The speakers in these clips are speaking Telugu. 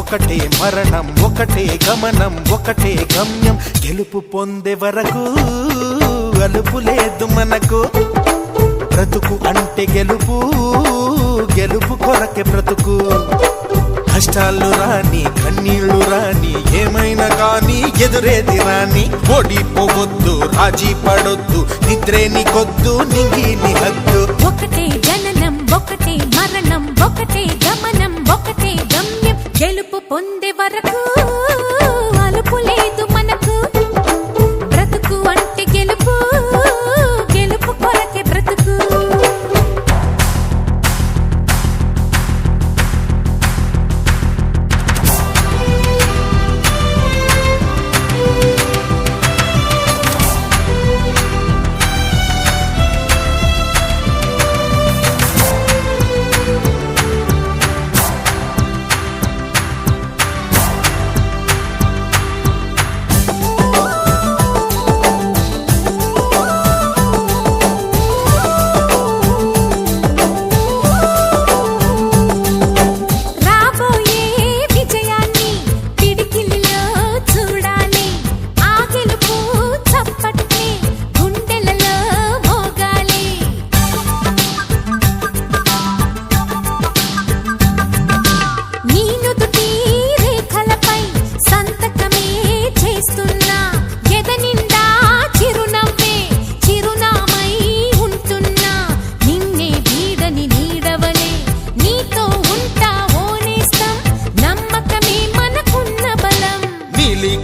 ఒకటే మరణం ఒకటే గమనం ఒకటే గమ్యం గెలుపు పొందే వరకు అలుపు లేదు మనకు బ్రతుకు అంటే గెలుపు గెలుపు కొరకే బ్రతుకు కష్టాలు రాని కన్నీళ్లు రాని ఏమైనా కానీ ఎదురేది రాని ఓడిపోవద్దు రాజీ పడొద్దు నిద్రే నీకొద్దు నింగి నీ హద్దు ఒకటే జననం ఒకటే మరణం ఒకటే గమనం ఒకటే గమ్యం గెలుపు పొందే వరకు అలుపు లేదు మనకు బ్రతుకు అంటే గెలుపు గెలుపు కొరకే బ్రతుకు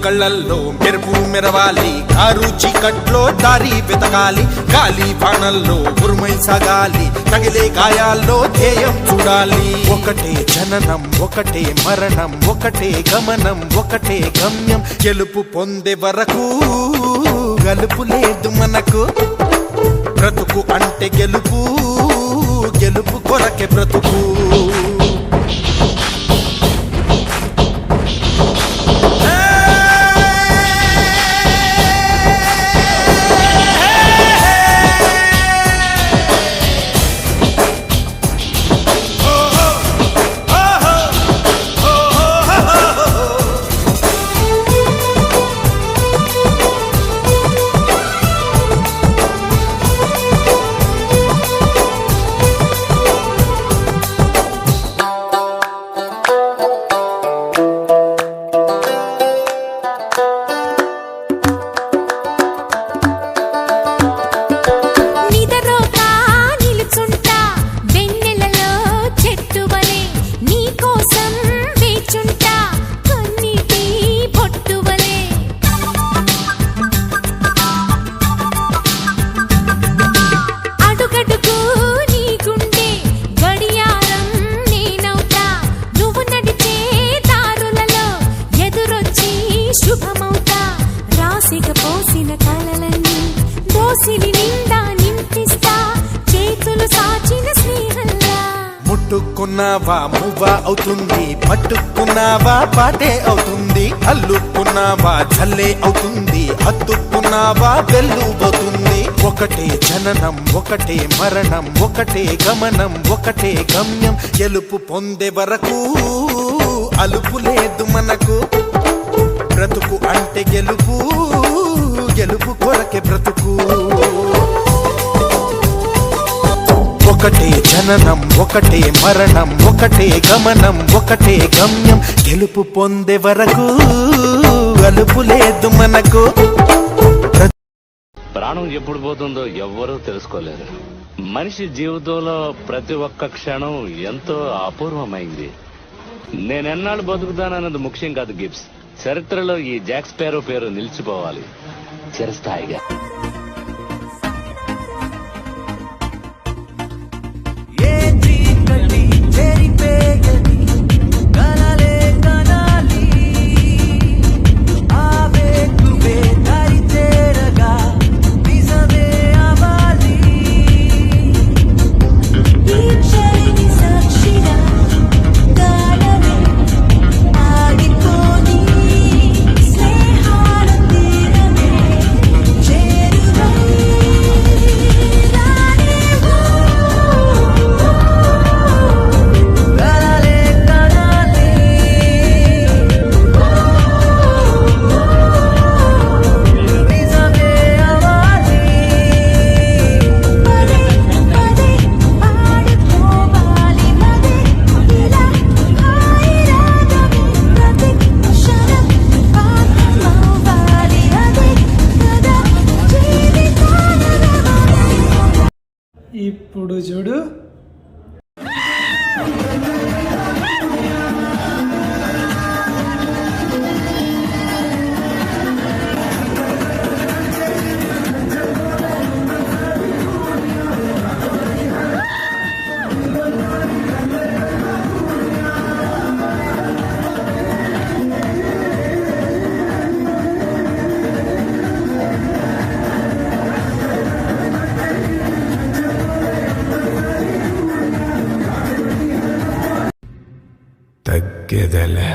కళ్ళల్లో మెరుపు మెరవాలి కారు చీకట్లో దారి వెతకాలి గాలి బాణల్లో ఉరుమై సాగాలి తగిలే గాయాల్లో ధ్యేయం చూడాలి ఒకటే జననం ఒకటే మరణం ఒకటే గమనం ఒకటే గమ్యం గెలుపు పొందే వరకు గలుపు లేదు మనకు బ్రతుకు అంటే గెలుపు గెలుపు కొరకే బ్రతుకు పోసిన కలలన్నీ దోసిలి నిండా నింపిస్తా చేతులు సాచిన స్నేహంలా ముట్టుకున్నావా మువ్వ అవుతుంది పట్టుకున్నావా పాటే అవుతుంది అల్లుకున్నావా జల్లే అవుతుంది హత్తుకున్నావా వెల్లుబోతుంది ఒకటే జననం ఒకటే మరణం ఒకటే గమనం ఒకటే గమ్యం గెలుపు పొందే వరకు అలుపు లేదు మనకు బ్రతుకు అంటే గెలుపు గెలుపు కొరకే బ్రతుకు ఒకటే జననం ఒకటే మరణం ఒకటే గమనం ఒకటే గమ్యం గెలుపు పొందే వరకు అలుపు లేదు మనకు ప్రాణం ఎప్పుడు పోతుందో ఎవ్వరూ తెలుసుకోలేరు. మనిషి జీవితంలో ప్రతి ఒక్క క్షణం ఎంతో అపూర్వమైంది. నేనెన్నాళ్ళు బతుకుతానన్నది ముఖ్యం కాదు గిబ్స్. చరిత్రలో ఈ జాక్ స్పారో పేరు నిలిచిపోవాలి చిరస్థాయిగా. ఇప్పుడు చూడు. తగ్గేదేలే.